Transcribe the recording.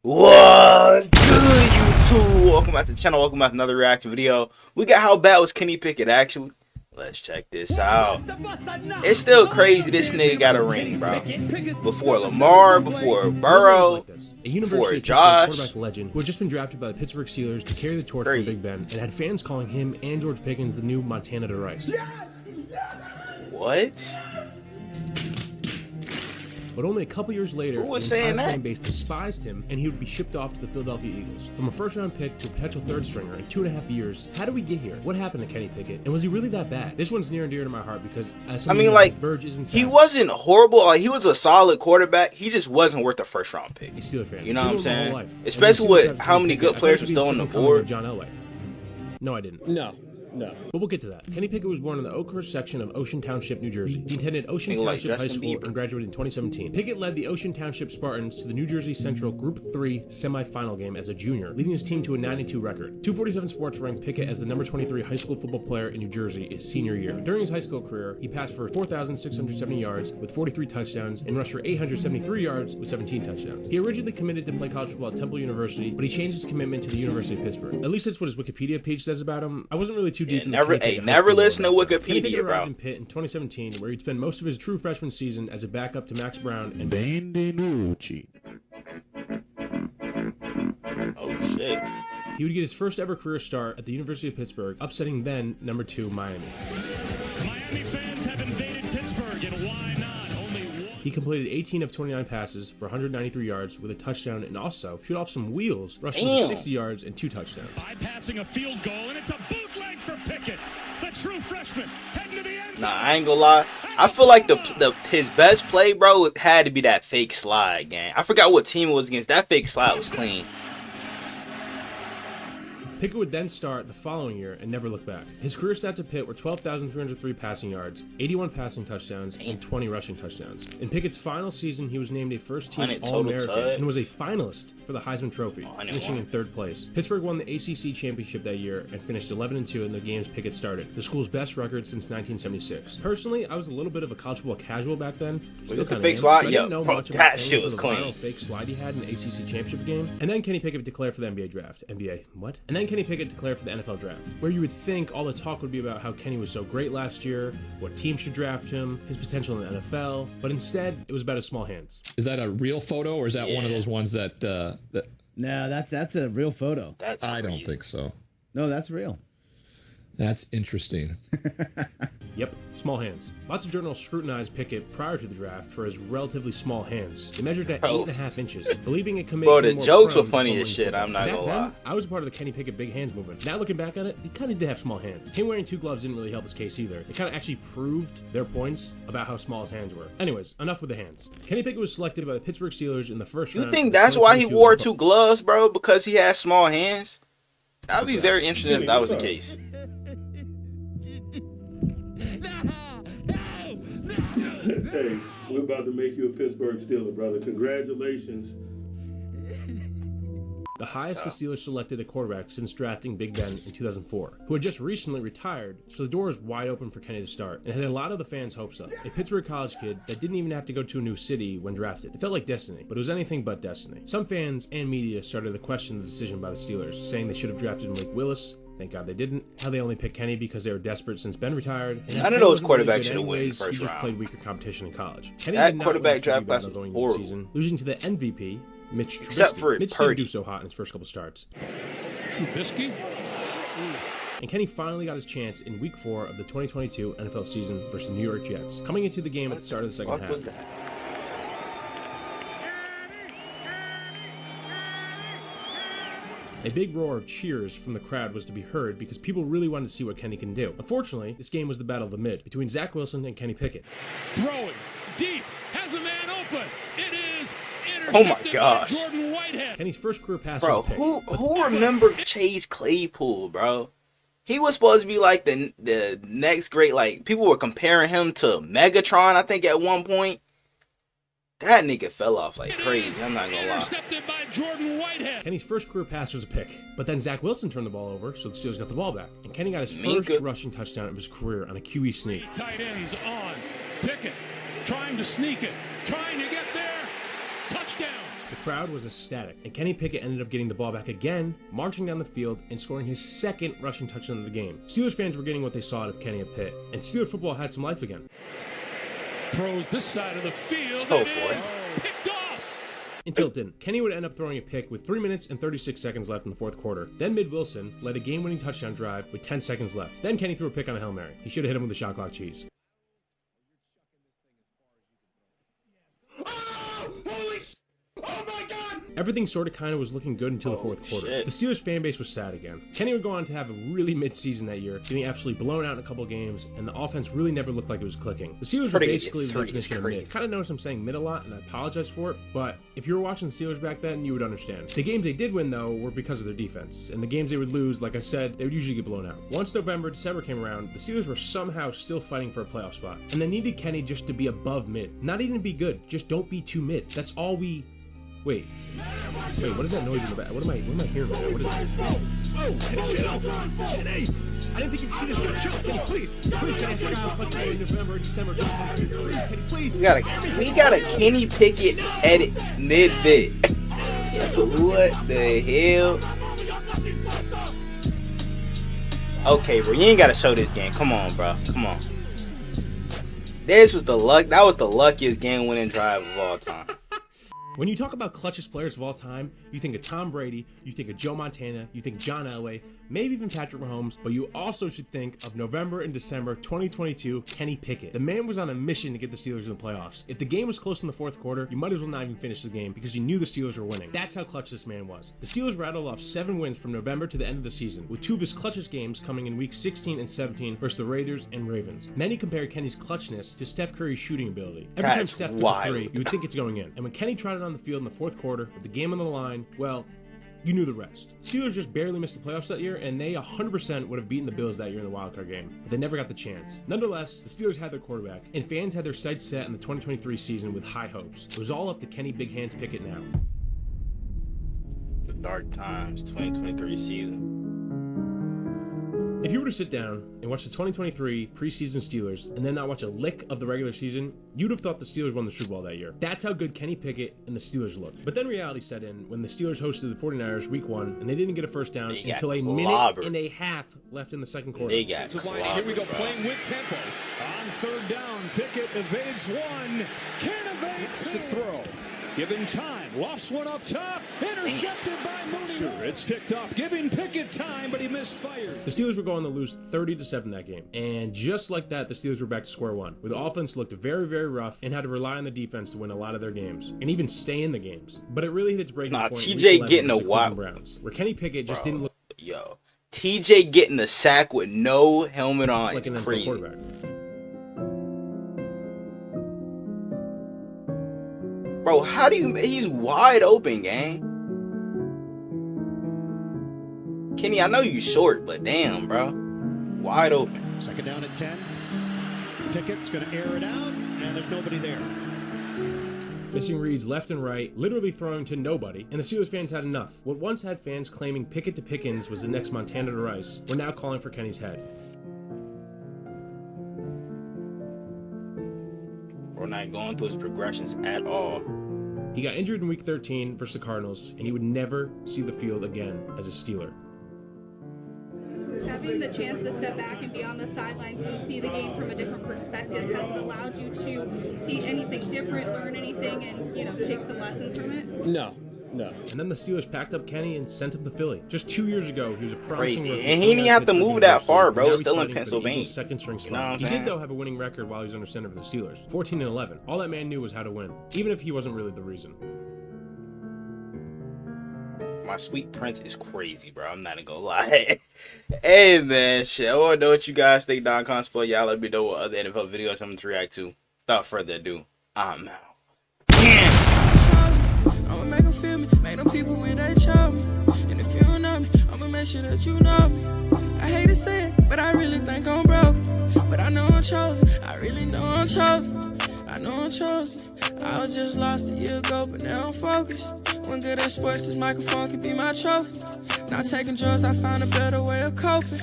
What's good, YouTube? Welcome back to the channel. Welcome back to another reaction video. We got how bad was Kenny Pickett actually? Let's check this out. It's still crazy this nigga got a ring, bro. Before Lamar, before Burrow, before Josh. Quarterback legend who had just been drafted by the Pittsburgh Steelers to carry the torch for Big Ben, and had fans calling him and George Pickens the new Montana to Rice. What? But only a couple years later, who was the saying entire that? fan base despised him, and he would be shipped off to the Philadelphia Eagles. From a first-round pick to a potential third-stringer in 2.5 years, how did we get here? What happened to Kenny Pickett? And was he really that bad? This one's near and dear to my heart because, I mean, like, Burge isn't he wasn't horrible. Like, he was a solid quarterback. He just wasn't worth a first-round pick. A Steeler fan. You know what I'm saying? Especially with how many good players were still on the board. John Elway. No, I didn't. No. But we'll get to that. Kenny Pickett was born in the Oakhurst section of Ocean Township, New Jersey. He attended Ocean Township High School and graduated in 2017. Pickett led the Ocean Township Spartans to the New Jersey Central Group 3 semifinal game as a junior, leading his team to a 9-2 record. 247 Sports ranked Pickett as the number 23 high school football player in New Jersey his senior year. During his high school career, he passed for 4,670 yards with 43 touchdowns and rushed for 873 yards with 17 touchdowns. He originally committed to play college football at Temple University, but he changed his commitment to the University of Pittsburgh. At least that's what his Wikipedia page says about him. I wasn't really too deep in the never listen to Wikipedia, bro. In Pitt in 2017, where he'd spend most of his true freshman season as a backup to Max Brown and Benvenuti. Oh shit. He would get his first ever career start at the University of Pittsburgh, upsetting then number 2 Miami. Miami fans have invaded Pittsburgh, and why not? He completed 18 of 29 passes for 193 yards with a touchdown, and also shoot off some wheels, rushing for 60 yards and 2 touchdowns. Bypassing a field goal, and it's a bootleg for Pickett, the true freshman, heading to the end zone. Nah, I ain't gonna lie. I feel like his best play, bro, had to be that fake slide, gang. I forgot what team it was against. That fake slide was clean. Pickett would then start the following year and never look back. His career stats at Pitt were 12,303 passing yards, 81 passing touchdowns, and 20 rushing touchdowns. In Pickett's final season, he was named a first-team All-American and was a finalist for the Heisman Trophy, finishing in 3rd place. Pittsburgh won the ACC championship that year and finished 11-2 in the games Pickett started, the school's best record since 1976. Personally, I was a little bit of a college football casual back then. Still kind of fake slide, I yo, didn't know bro, much about that shit was clean. Viral fake slide he had in the ACC championship game. And then Kenny Pickett declared for the NBA draft. NBA, what? And then Kenny Pickett declared for the NFL draft, where you would think all the talk would be about how Kenny was so great last year, what team should draft him, his potential in the NFL, but instead it was about his small hands. Is that a real photo, or is that one of those ones that No, that's a real photo. That's I don't think so. No, that's real. That's interesting. Yep, small hands. Lots of journals scrutinized Pickett prior to the draft for his relatively small hands. They measured at 8.5 inches, believing it could make Bro, the him more jokes were prone to funny fumbling as shit, football. I'm not Back gonna then, lie. I was a part of the Kenny Pickett big hands movement. Now looking back on it, he kind of did have small hands. Him wearing 2 gloves didn't really help his case either. It kind of actually proved their points about how small his hands were. Anyways, enough with the hands. Kenny Pickett was selected by the Pittsburgh Steelers in the first round. You think that's why he wore 2 gloves, bro? Because he has small hands? That would be very interesting if that was the case. Hey, we're about to make you a Pittsburgh Steeler, brother. Congratulations. The highest the Steelers selected a quarterback since drafting Big Ben in 2004, who had just recently retired, so the door was wide open for Kenny to start, and had a lot of the fans' hopes up. A Pittsburgh college kid that didn't even have to go to a new city when drafted. It felt like destiny, but it was anything but destiny. Some fans and media started to question the decision by the Steelers, saying they should have drafted Malik Willis. Thank God they didn't. How they only picked Kenny because they were desperate since Ben retired. And none of those quarterbacks should have won in the first he just round. played weaker competition in college. Kenny That did not quarterback draft class was going into horrible. the season, losing to the MVP, Mitch Trubisky. Except for Mitch Purdy. didn't do so hot in his first couple starts. Trubisky? And Kenny finally got his chance in Week 4 of the 2022 NFL season versus the New York Jets, coming into the game at the start of the second half. A big roar of cheers from the crowd was to be heard because people really wanted to see what Kenny can do. Unfortunately, this game was the battle of the mid, between Zach Wilson and Kenny Pickett. Throwing deep, has a man open. It is intercepted Oh my gosh. by Jordan Whitehead. Kenny's first career pass Bro, was picked. who remembered Chase Claypool, bro? He was supposed to be like the next great, like, people were comparing him to Megatron, I think, at one point. That nigga fell off like crazy, I'm not gonna lie. Intercepted by Jordan Whitehead. Kenny's first career pass was a pick, but then Zach Wilson turned the ball over, so the Steelers got the ball back. And Kenny got his first rushing touchdown of his career on a QE sneak. Tight ends on Pickett, trying to sneak it, trying to get there. Touchdown. The crowd was ecstatic, and Kenny Pickett ended up getting the ball back again, marching down the field, and scoring his second rushing touchdown of the game. Steelers fans were getting what they saw out of Kenny at Pitt, and Steelers football had some life again. Throws this side of the field. Oh, It boy. is picked off. Until it didn't. Kenny would end up throwing a pick with 3 minutes and 36 seconds left in the fourth quarter. Then Wilson led a game-winning touchdown drive with 10 seconds left. Then Kenny threw a pick on a Hail Mary. He should have hit him with a shot clock cheese. Everything sort of kind of was looking good until the fourth quarter. Shit. The Steelers fan base was sad again. Kenny would go on to have a really mid-season that year, getting absolutely blown out in a couple of games, and the offense really never looked like it was clicking. The Steelers were basically the definition of mid. Kind of notice I'm saying mid a lot, and I apologize for it, but if you were watching the Steelers back then, you would understand. The games they did win, though, were because of their defense, and the games they would lose, like I said, they would usually get blown out. Once November, December came around, the Steelers were somehow still fighting for a playoff spot, and they needed Kenny just to be above mid. Not even be good, just don't be too mid. That's all we... Wait, what is that noise in the back? What am I hearing right now? What is that? Oh, Kenny, chill! Kenny! I didn't think you'd see this guy. Chill, Kenny, please! Please, Kenny, I forgot how clutch in November, December, please, Kenny, please! We got a Kenny Pickett edit mid-bit. What the hell? Okay, bro, you ain't gotta show this game. Come on, bro. Come on. That was the luckiest game-winning drive of all time. When you talk about clutchest players of all time, you think of Tom Brady, you think of Joe Montana, you think John Elway, maybe even Patrick Mahomes, but you also should think of November and December 2022 Kenny Pickett. The man was on a mission to get the Steelers in the playoffs. If the game was close in the fourth quarter, you might as well not even finish the game because you knew the Steelers were winning. That's how clutch this man was. The Steelers rattled off 7 wins from November to the end of the season, with 2 of his clutchest games coming in weeks 16 and 17 versus the Raiders and Ravens. Many compare Kenny's clutchness to Steph Curry's shooting ability. Every time Steph took a 3, you would think it's going in. And when Kenny trotted on the field in the fourth quarter with the game on the line, well, you knew the rest. Steelers just barely missed the playoffs that year, and they 100% would have beaten the Bills that year in the wildcard game, but they never got the chance. Nonetheless, the Steelers had their quarterback, and fans had their sights set in the 2023 season with high hopes. It was all up to Kenny Big Hands Pickett now. The dark times, 2023 season. If you were to sit down and watch the 2023 preseason Steelers and then not watch a lick of the regular season, you'd have thought the Steelers won the Super Bowl that year. That's how good Kenny Pickett and the Steelers looked. But then reality set in when the Steelers hosted the 49ers week 1 and they didn't get a first down until a minute and a half left in the second quarter. They got clobbered, Here we go, bro. playing with tempo. On third down, Pickett evades one. Can't evade two. To throw. Giving time. Lost one up top. Intercepted by Mooney. It's picked up. Giving Pickett time, but he misfired. The Steelers were going to lose 30-7 that game. And just like that, the Steelers were back to square one, where the offense looked very, very rough and had to rely on the defense to win a lot of their games and even stay in the games. But it really hit its breaking point. TJ getting a wild Browns, where Kenny Pickett just didn't look. Yo, TJ getting the sack with no helmet on is crazy. Bro, how do you... He's wide open, gang. Kenny, I know you short, but damn, bro. Wide open. Second down at 10. Pickett's going to air it out, and there's nobody there. Missing reads left and right, literally throwing to nobody, and the Steelers fans had enough. What once had fans claiming Pickett to Pickens was the next Montana to Rice, were now calling for Kenny's head. We're not going through his progressions at all. He got injured in week 13 versus the Cardinals, and he would never see the field again as a Steeler. Having the chance to step back and be on the sidelines and see the game from a different perspective, has it allowed you to see anything different, learn anything, and, you know, take some lessons from it? No. And then the Steelers packed up Kenny and sent him to Philly. Just 2 years ago, he was a promising rookie. And he didn't have to move that far, bro. Still in Pennsylvania. Second string spot. You know what I'm He saying? did, though, have a winning record while he was under center for the Steelers. 14-11. All that man knew was how to win, even if he wasn't really the reason. My sweet prince is crazy, bro. I'm not even gonna lie. Hey, man, shit. I want to know what you guys think. Don Y'all let me know what other NFL videos I'm going to react to. Without further ado, I'm out. I'ma make them feel me, make them people when they chow me. And if you don't know me, I'ma make sure that you know me. I hate to say it, but I really think I'm broke. But I know I'm chosen, I really know I'm chosen. I know I'm chosen. I was just lost a year ago, but now I'm focused. When good at sports, this microphone can be my trophy. Not taking drugs, I found a better way of coping.